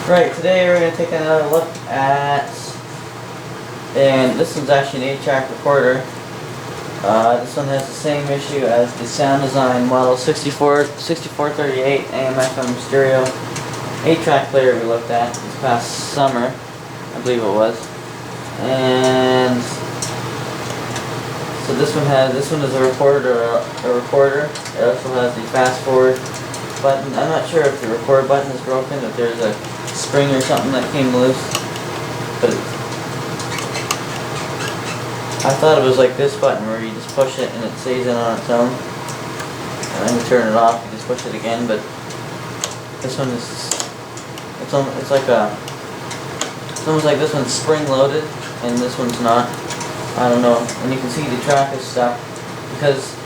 Right, today we're going to take another look at, and this one's actually an 8-track recorder. This one has the same issue as the Sound Design Model 6438 AM/FM stereo 8-track player we looked at this past summer, I believe it was. And so this one is a recorder. It also has the fast forward button. I'm not sure if the record button is broken, if there's a spring or something that came loose, but I thought it was like this button where you just push it and it stays in on its own, and then you turn it off, you just push it again. But this one is, it's almost like this one's spring loaded and this one's not. I don't know. And you can see the track is stuck because,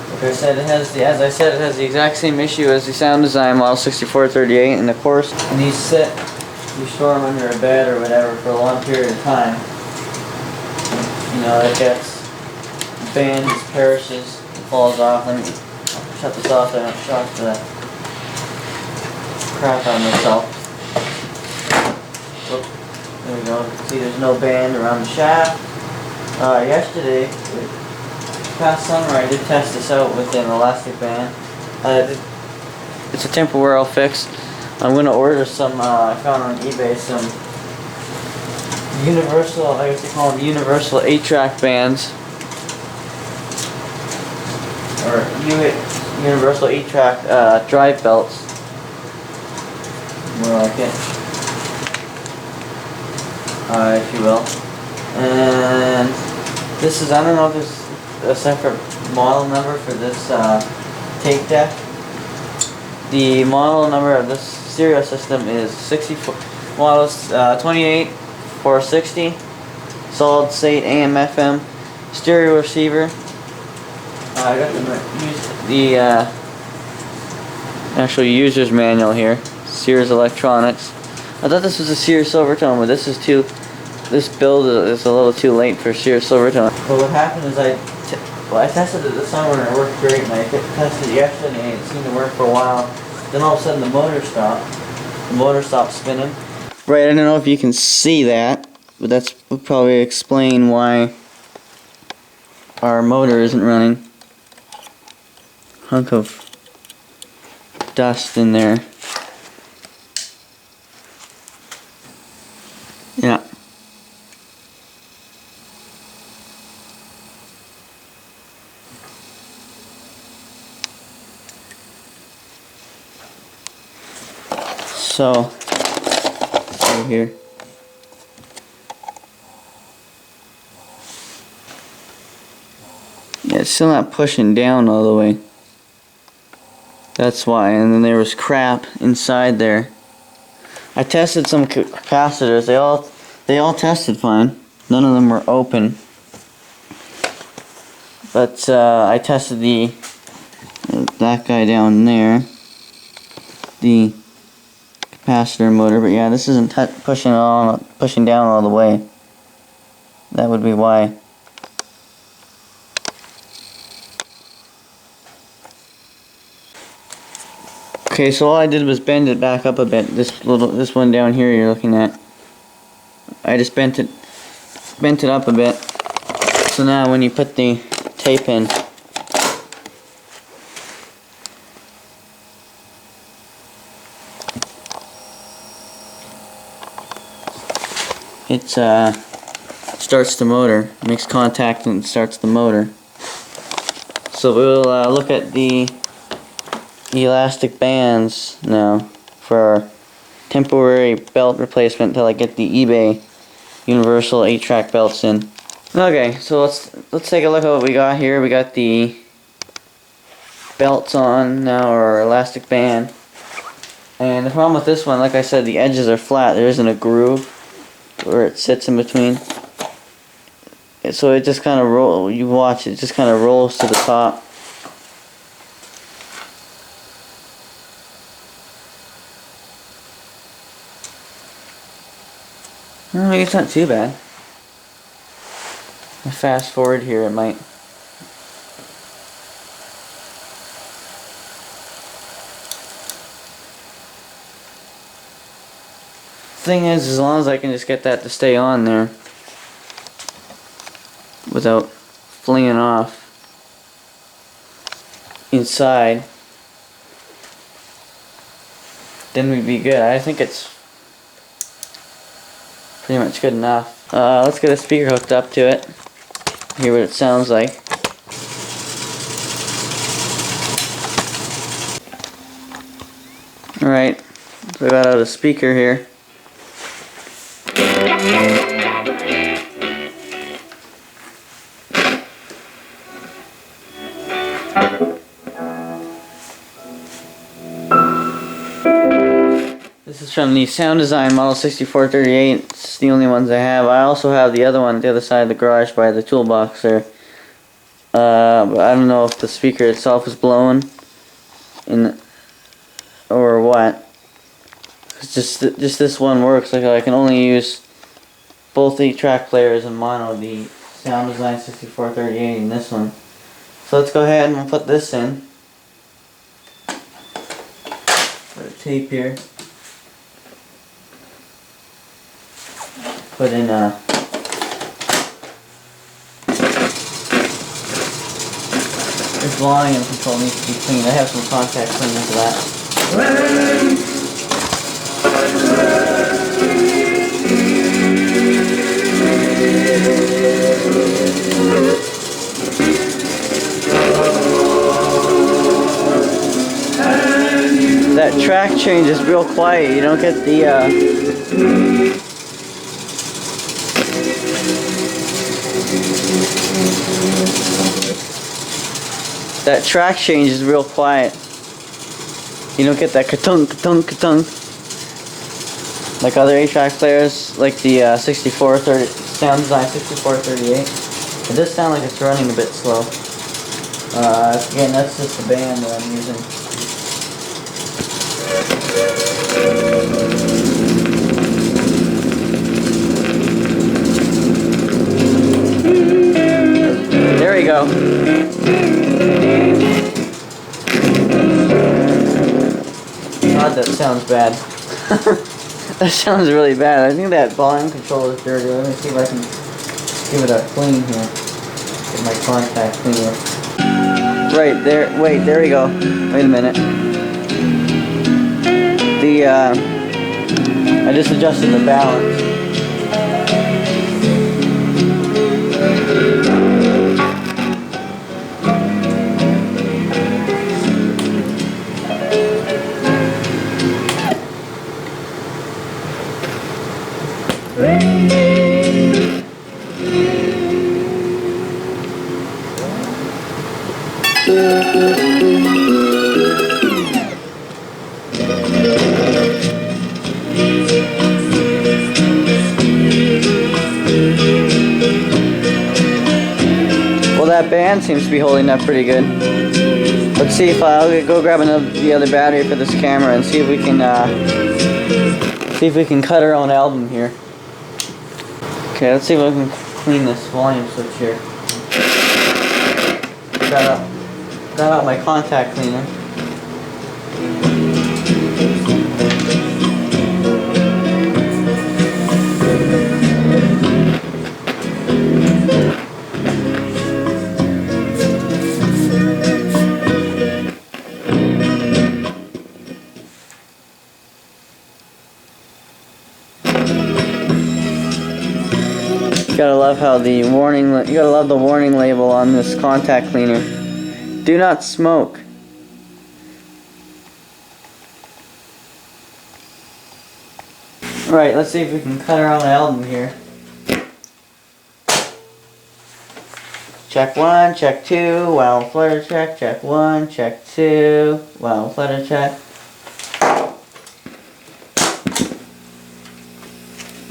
like I said, it has the exact same issue as the Sound Design Model 6438, and of course, when you store them under a bed or whatever for a long period of time, you know, it gets bends, perishes, and falls off. Let me shut this off so I don't shock the crap out of myself. Whoop. There we go. You can see there's no band around the shaft. Yesterday, past summer, I did test this out with an elastic band. It's a temporary fix. I'm going to order some, I found on eBay, some universal, I guess they call them universal 8-track bands. Or universal 8-track drive belts. More like it. If you will. And this is, I don't know if there's a separate model number for this tape deck. The model number of this stereo system is 28460, solid state AM/FM stereo receiver. I got the actual user's manual here. Sears Electronics. I thought this was a Sears Silvertone, but this build is a little too late for Sears Silvertone. But what happened is I tested it this summer and it worked great, and I tested it yesterday and it seemed to work for a while. Then all of a sudden the motor stopped. The motor stopped spinning. Right, I don't know if you can see that, but that would probably explain why our motor isn't running. Hunk of dust in there. Yeah. So, right here. Yeah, it's still not pushing down all the way. That's why. And then there was crap inside there. I tested some capacitors. They all tested fine. None of them were open. But I tested that guy down there. The capacitor motor, but yeah, this isn't pushing down all the way. That would be why. Okay, so all I did was bend it back up a bit. This one down here you're looking at. I just bent it up a bit. So now when you put the tape in, it starts the motor, makes contact and starts the motor. So we'll look at the elastic bands now for our temporary belt replacement until I get the eBay universal 8-track belts in. Okay, so let's take a look at what we got here. We got the belts on now, or elastic band. And the problem with this one, like I said, the edges are flat. There isn't a groove where it sits in between. So it just kind of you watch, it just kind of rolls to the top. Well, maybe it's not too bad. I fast forward here, it might. thing is, as long as I can just get that to stay on there without flinging off inside, then we'd be good. I think it's pretty much good enough. Let's get a speaker hooked up to it. Hear what it sounds like. Alright, so I got out a speaker here. This is from the Sound Design Model 6438. It's the only ones I have. I also have the other one at the other side of the garage by the toolbox there. But I don't know if the speaker itself is blown in or what. It's just this one works. Like, I can only use both the track players in mono, the Sound Design 6438 and this one. So let's go ahead and we'll put this in. Put a tape here. Put in this volume control needs to be cleaned. I have some contact cleaner for that. That track change is real quiet. You don't get the that track change is real quiet. You don't get that ka-tunk, ka-tunk, ka-tunk like other 8-track players, like the 6430 Sound Design 6438. It does sound like it's running a bit slow. Again, that's just the band that I'm using. There we go. God, that sounds bad. That sounds really bad. I think that volume control is dirty. Let me see if I can give it a clean here. Get my contact cleaner. Right there. Wait, there we go. Wait a minute. I just adjusted the balance. Well, that band seems to be holding up pretty good. Let's see if I'll go grab the other battery for this camera and see if we can cut our own album here. Okay, let's see if I can clean this volume switch here. Got out my contact cleaner. You gotta love how the warning. You gotta love the warning label on this contact cleaner. Do not smoke. Right, let's see if we can cut our own album here. Check 1, check 2, wow, flutter check, check 1, check 2, wow, flutter check.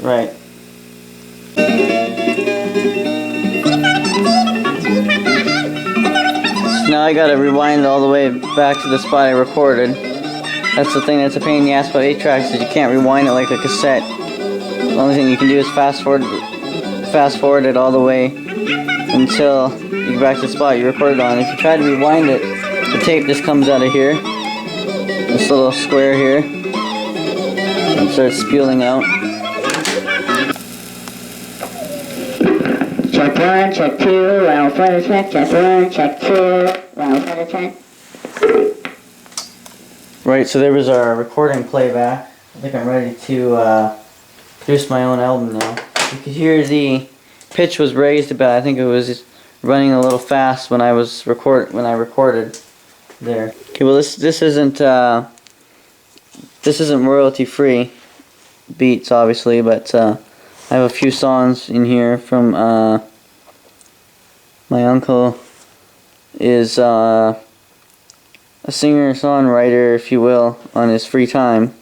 Right. So now I gotta rewind all the way back to the spot I recorded. That's the thing that's a pain in the ass about 8-tracks, is you can't rewind it like a cassette. The only thing you can do is fast forward it all the way until you get back to the spot you recorded on. If you try to rewind it, the tape just comes out of here, this little square here, and starts spewing out. Check 1, check 2, round for the check 1, check 2, round for the check. Right, so there was our recording playback. I think I'm ready to produce my own album now. You could hear the pitch was raised a bit. I think it was running a little fast when I recorded there. Okay, well this isn't royalty free beats obviously, but I have a few songs in here from my uncle is a singer-songwriter, if you will, on his free time,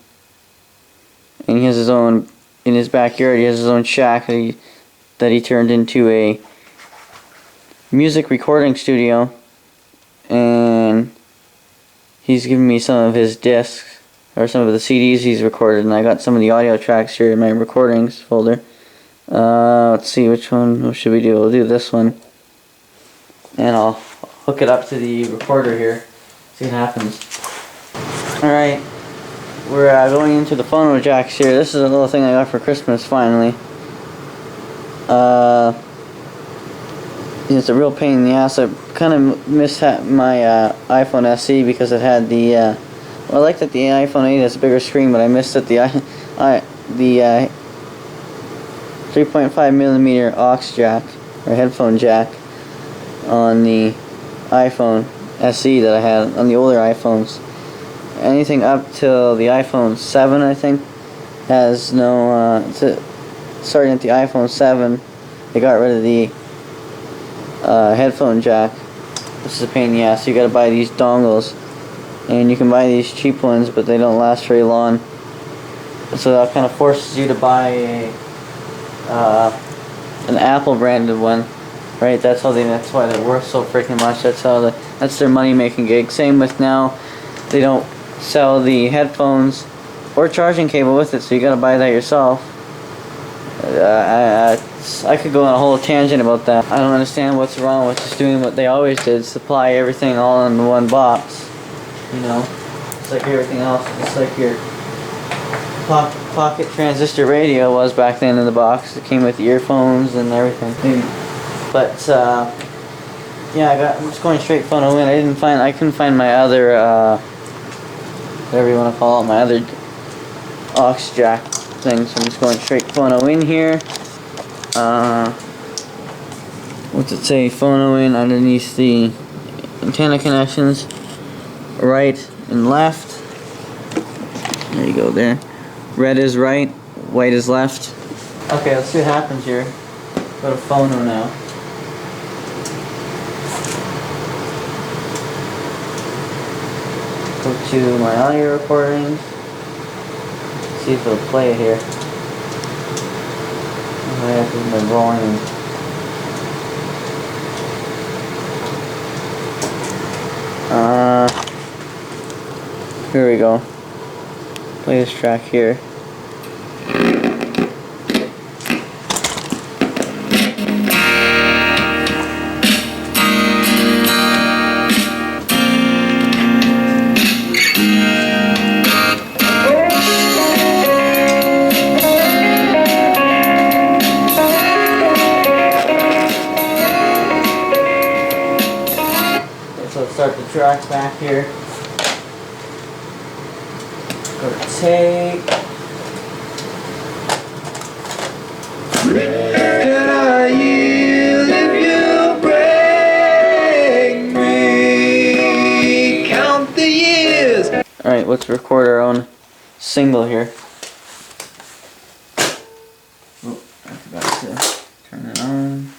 and he has his own, in his backyard he has his own shack that he turned into a music recording studio, and he's given me some of his discs, or some of the CDs he's recorded, and I got some of the audio tracks here in my recordings folder. Let's see, which one should we do? We'll do this one, and I'll hook it up to the recorder here, see what happens. Alright, we're going into the phono jacks here. This is a little thing I got for Christmas finally. It's a real pain in the ass. I kind of missed my iPhone SE because it had the well, I like that the iPhone 8 has a bigger screen, but I missed that the 3.5mm aux jack, or headphone jack, on the iPhone SE that I had on the older iPhones. Anything up till the iPhone 7, I think, has no, starting at the iPhone 7, they got rid of the headphone jack. This is a pain in the ass. You gotta buy these dongles, and you can buy these cheap ones, but they don't last very long. So that kind of forces you to buy an Apple branded one, right? That's why they're worth so freaking much. That's their money making gig. Same with now, they don't sell the headphones or charging cable with it, so you gotta buy that yourself. I could go on a whole tangent about that. I don't understand what's wrong with just doing what they always did, supply everything all in one box. You know, it's like everything else. It's like your pocket transistor radio was back then in the box. It came with earphones and everything. But yeah, I'm just going straight phono in. I couldn't find my other whatever you want to call it, my other aux jack thing, so I'm just going straight phono in here. What's it say? Phono in underneath the antenna connections, right and left. There you go there. Red is right, white is left. Okay, let's see what happens here. Go to phono now. Go to my audio recordings. See if it'll play it here. I have to do my volume. Here we go. Play this track here. So let's start the track back here. Go to take. Can I yield if you break me? Count the years. Alright, let's record our own single here. Oh, I forgot to turn it on.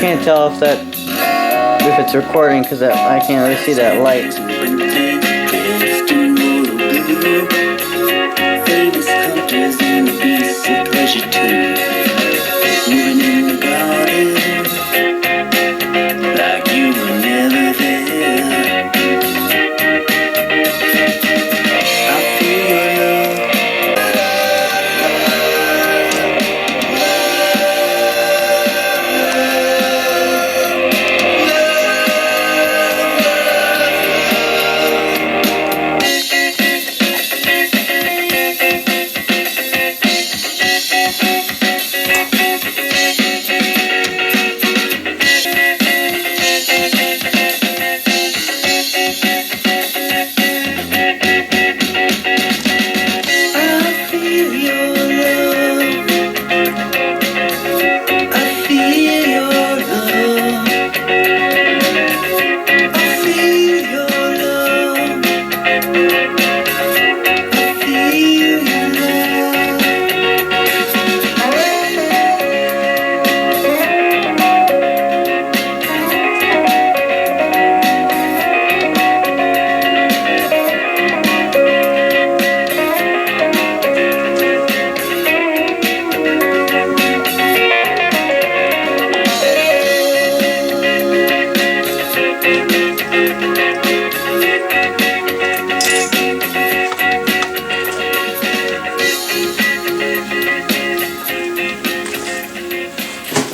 can't tell if it's recording because I can't really see that light. Famous hunters and beasts of pleasure too. Moving in the garden like you were never there. I feel your love.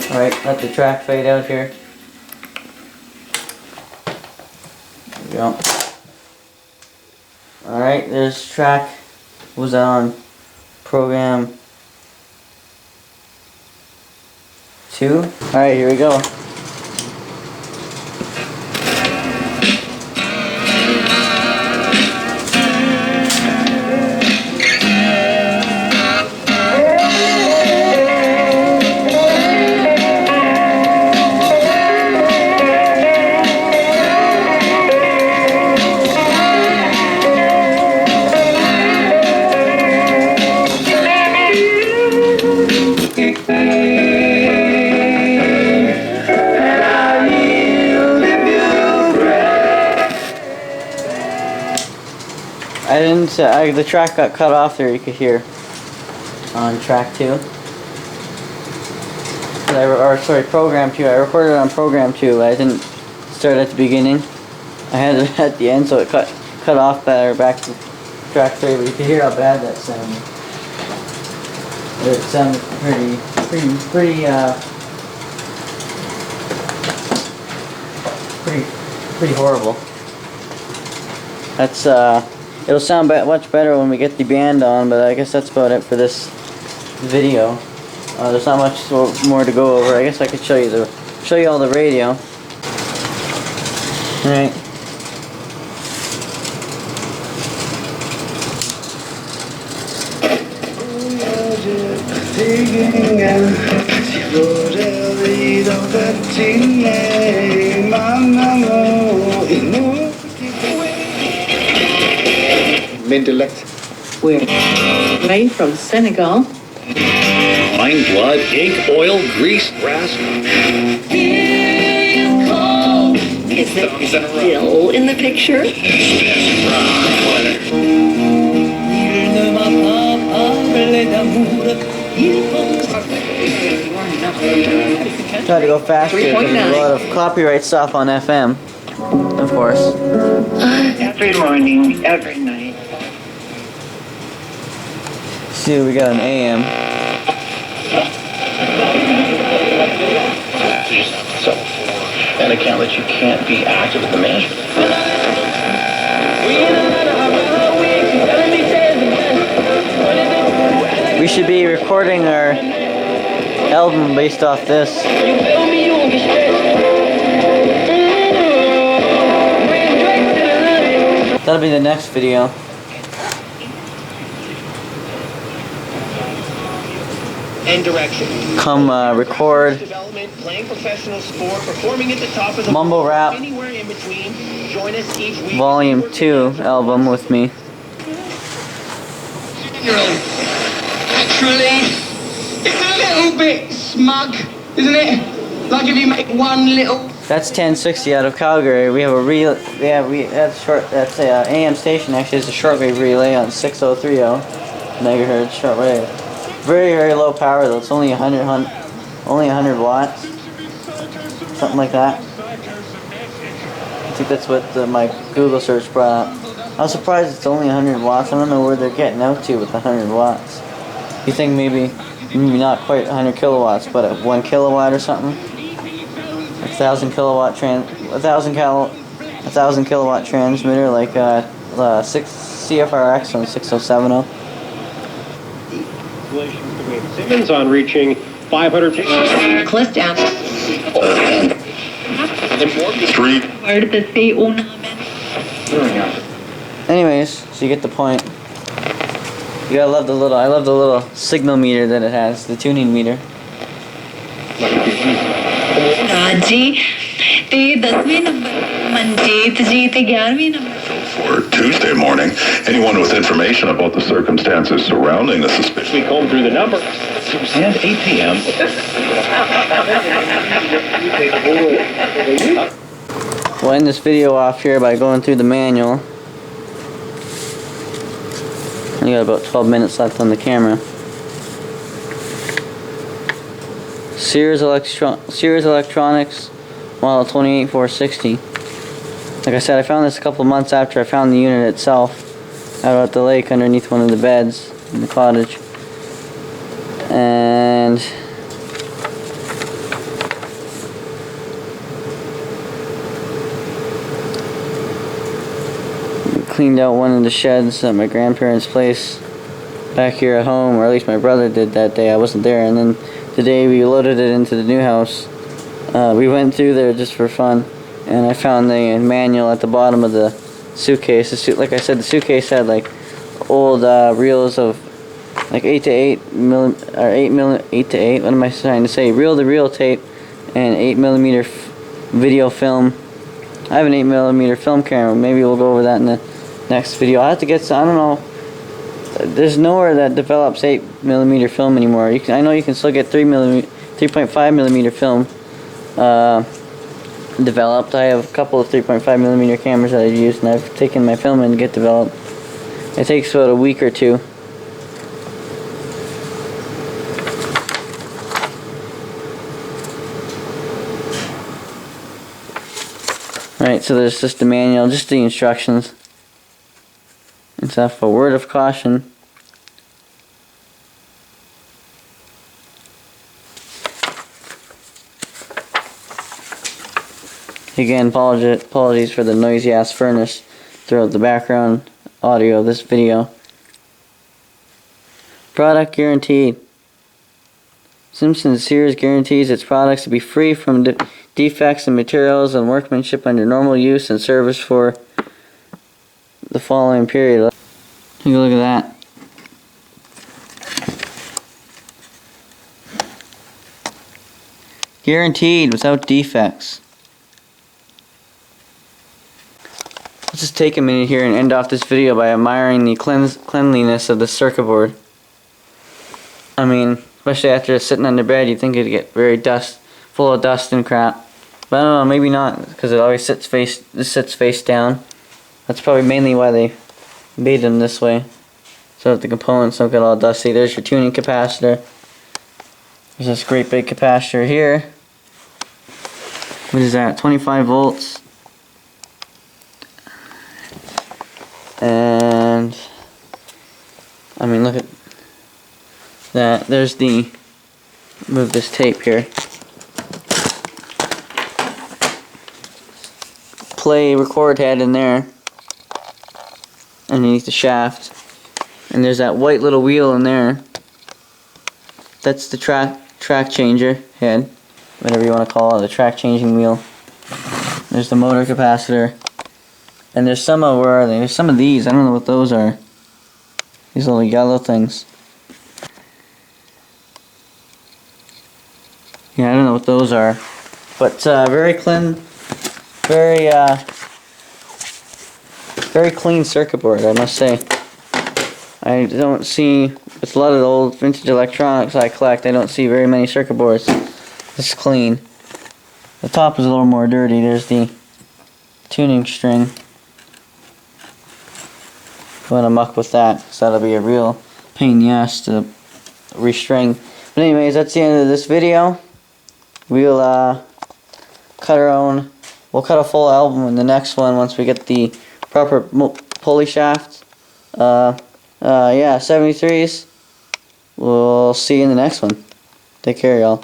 Alright, let the track fade out here. There we go. Alright, there's track was on program 2. Alright, here we go. The track got cut off there, you could hear on track 2. Program 2. I recorded on program 2. I didn't start at the beginning. I had it at the end, so it cut off better back to track 3. But you can hear how bad that sounded. It sounded pretty horrible. That's it'll sound much better when we get the band on, but I guess that's about it for this video. There's not much more to go over. I guess I could show you all the radio. All right. Intellect. We're made from Senegal. Wine, blood, ink, oil, grease, grass. Is there still in the picture? Try to go faster because there's a lot of copyright stuff on FM, of course. Every morning, every night. See, we got an AM. An account that you can't be active at the management. We should be recording our album based off this. That'll be the next video. And direction. Come record Development, playing professional sport, performing at the top of the Mumble Rap anywhere in between. Join us each week. Volume 2 album with me. Actually, it's a little bit smug, isn't it? Like if you make one little. That's 1060 out of Calgary. We have a relay. That's a AM station. Actually, it's a shortwave relay on 6030 megahertz shortwave. Very, very low power though. It's only 100 watts, something like that. I think that's what my Google search brought up. I was surprised it's only 100 watts. I don't know where they're getting out to with 100 watts. You think maybe not quite 100 kilowatts, but a 1 kilowatt or something? 1,000 kilowatt 1,000 kilowatt transmitter like 6 CFRX on 6070. Simmons on reaching 500 Cliff down. Street. Anyways, so you get the point. You gotta love I love the little signal meter that it has, the tuning meter. जी ते 10वें number Manjeet जी ते 11वें number For Tuesday morning, anyone with information about the circumstances surrounding the suspicion. We comb through the number. And 8 p.m. We'll end this video off here by going through the manual. We got about 12 minutes left on the camera. Sears Electronics model 28460. Like I said, I found this a couple of months after I found the unit itself out at the lake underneath one of the beds in the cottage. And we cleaned out one of the sheds at my grandparents' place back here at home, or at least my brother did that day. I wasn't there. And then today we loaded it into the new house. We went through there just for fun, and I found the manual at the bottom of the suitcase. Like I said, the suitcase had like old reels of like 8 to 8 to 8. What am I trying to say? Reel to reel tape and 8mm video film. I have an 8mm film camera. Maybe we'll go over that in the next video. I have to get some. I don't know. There's nowhere that develops 8mm film anymore. I know you can still get 3.5mm film developed. I have a couple of 3.5mm cameras that I've used, and I've taken my film in to get developed. It takes about a week or two. Right, so there's just the manual, just the instructions. And stuff. A word of caution. Again, apologies for the noisy ass furnace throughout the background audio of this video. Product guaranteed. Simpson Sears guarantees its products to be free from defects in materials and workmanship under normal use and service for the following period. Take a look at that. Guaranteed without defects. Let's just take a minute here and end off this video by admiring the cleanliness of the circuit board. I mean, especially after sitting under bed, you'd think it'd get very full of dust and crap. But I don't know, maybe not, because it always sits face down. That's probably mainly why they made them this way, so that the components don't get all dusty. There's your tuning capacitor. There's this great big capacitor here. What is that? 25 volts. And I mean, look at that. There's the, move this tape here. Play record head in there underneath the shaft, and there's that white little wheel in there. That's the track changer head, whatever you want to call it, the track changing wheel. There's the motor capacitor, and there's some of, where are they? There's some of these. I don't know what those are. These little yellow things. Yeah, I don't know what those are, but very clean, very clean circuit board, I must say. I don't see, with a lot of the old vintage electronics I collect, I don't see very many circuit boards this clean. The top is a little more dirty. There's the tuning string. Going to muck with that, so that'll be a real pain in the ass to restring. But anyways, that's the end of this video. We'll cut our own. We'll cut a full album in the next one once we get the proper pulley shaft. Yeah, 73s. We'll see you in the next one. Take care, y'all.